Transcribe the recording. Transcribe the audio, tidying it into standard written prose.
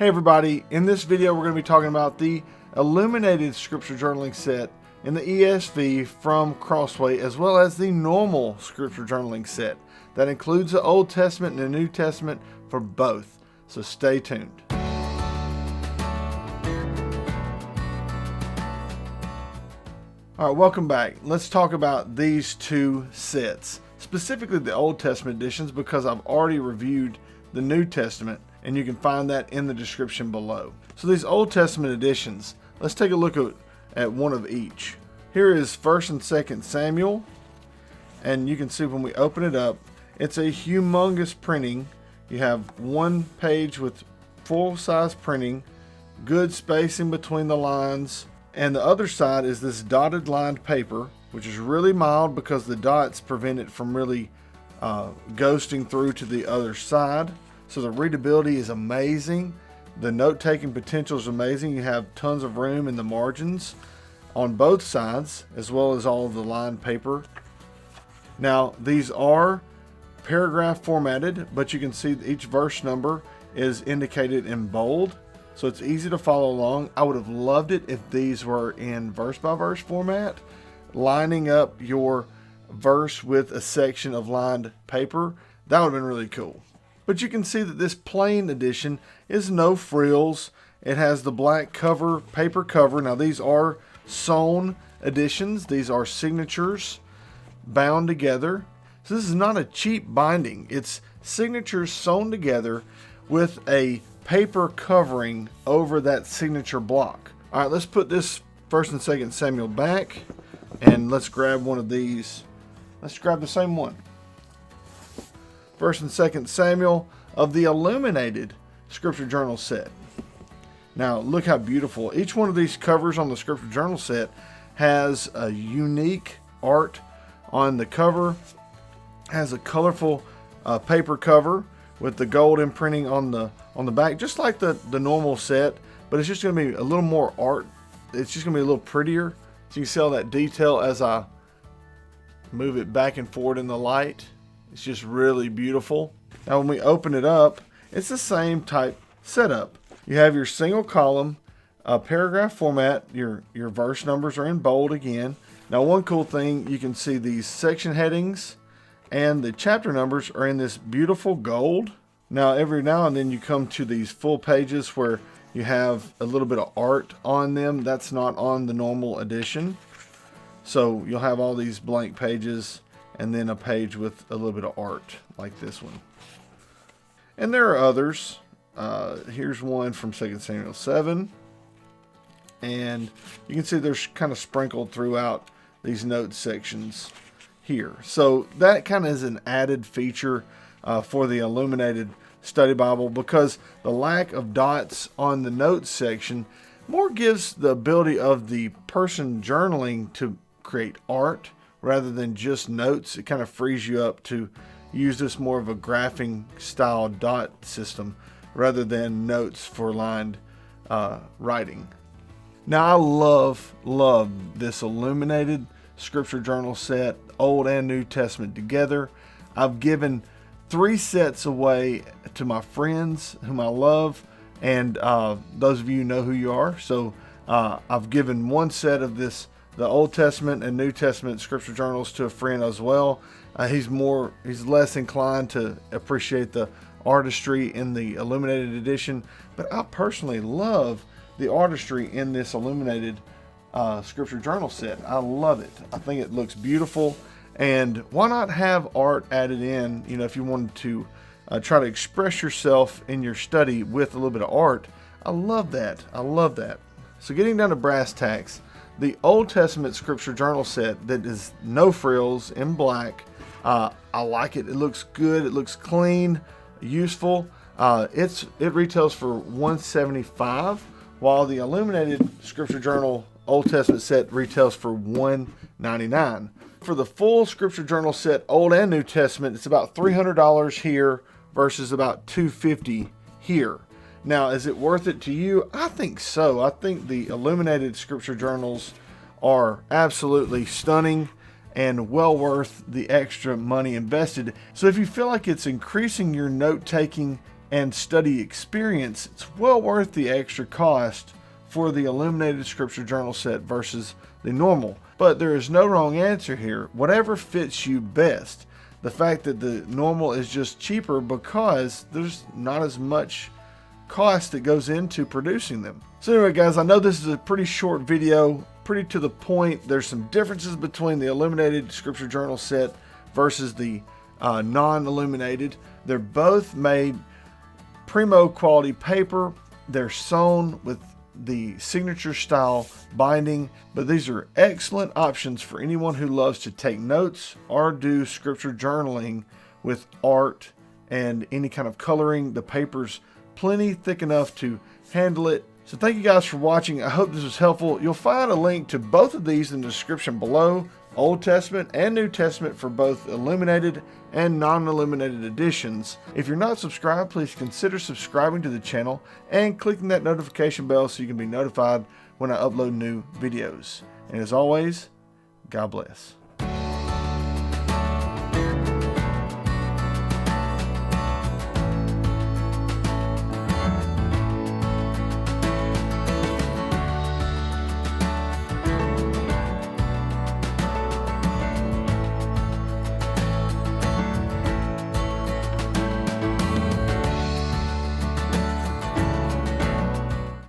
Hey everybody, in this video we're going to be talking about the Illuminated Scripture Journaling set in the ESV from Crossway, as well as the normal Scripture Journaling set that includes the Old Testament and the New Testament for both. So stay tuned. Alright, welcome back. Let's talk about these two sets, specifically the Old Testament editions, because I've already reviewed the New Testament, and you can find that in the description below. So these Old Testament editions, let's take a look at one of each. Here is 1st and 2nd Samuel, and you can see when we open it up, it's a humongous printing. You have one page with full-size printing, good spacing between the lines, and the other side is this dotted lined paper, which is really mild because the dots prevent it from really ghosting through to the other side. So the readability is amazing. The note-taking potential is amazing. You have tons of room in the margins on both sides, as well as all of the lined paper. Now, these are paragraph formatted, but you can see each verse number is indicated in bold, so it's easy to follow along. I would have loved it if these were in verse-by-verse format, lining up your verse with a section of lined paper. That would have been really cool. But you can see that this plain edition is no frills. It has the black cover, paper cover. Now these are sewn editions. These are signatures bound together. So this is not a cheap binding. It's signatures sewn together with a paper covering over that signature block. All right, let's put this 1st and 2nd Samuel back, and let's grab one of these. Let's grab the same one. 1st and 2nd Samuel of the Illuminated Scripture Journal set. Now look how beautiful. Each one of these covers on the Scripture Journal set has a unique art on the cover. Has a colorful paper cover with the gold imprinting on the back, just like the normal set, but it's just going to be a little more art. It's just going to be a little prettier. So you can see all that detail as I move it back and forward in the light. It's just really beautiful. Now when we open it up, it's the same type setup. You have your single column, paragraph format. Your verse numbers are in bold again. Now one cool thing, you can see these section headings and the chapter numbers are in this beautiful gold. Now every now and then you come to these full pages where you have a little bit of art on them. That's not on the normal edition. So you'll have all these blank pages and then a page with a little bit of art like this one. And there are others. Here's one from 2 Samuel 7. And you can see there's kind of sprinkled throughout these note sections here. So that kind of is an added feature for the Illuminated Study Bible, because the lack of dots on the notes section more gives the ability of the person journaling to create art rather than just notes. It kind of frees you up to use this more of a graphing style dot system rather than notes for lined writing. Now I love this Illuminated Scripture Journal set, Old and New Testament together. I've given 3 sets away to my friends whom I love, and those of you know who you are. So I've given one set of this, the Old Testament and New Testament Scripture Journals, to a friend as well. He's less inclined to appreciate the artistry in the Illuminated edition, but I personally love the artistry in this Illuminated Scripture Journal set. I love it. I think it looks beautiful, and why not have art added in? You know, if you wanted to try to express yourself in your study with a little bit of art, I love that. I love that. So getting down to brass tacks, the Old Testament Scripture Journal set that is no frills in black, I like it. It looks good. It looks clean, useful. It retails for $175, while the Illuminated Scripture Journal Old Testament set retails for $199. For the full Scripture Journal set, Old and New Testament, it's about $300 here versus about $250 here. Now, is it worth it to you? I think so. I think the Illuminated Scripture Journals are absolutely stunning and well worth the extra money invested. So if you feel like it's increasing your note-taking and study experience, it's well worth the extra cost for the Illuminated Scripture Journal set versus the normal. But there is no wrong answer here. Whatever fits you best. The fact that the normal is just cheaper because there's not as much cost that goes into producing them. So anyway guys, I know this is a pretty short video, pretty to the point. There's some differences between the Illuminated Scripture Journal set versus the non-illuminated. They're both made primo quality paper. They're sewn with the signature style binding, but these are excellent options for anyone who loves to take notes or do scripture journaling with art and any kind of coloring. The paper's plenty thick enough to handle it. So thank you guys for watching. I hope this was helpful. You'll find a link to both of these in the description below, Old Testament and New Testament for both illuminated and non-illuminated editions. If you're not subscribed, please consider subscribing to the channel and clicking that notification bell so you can be notified when I upload new videos. And as always, God bless.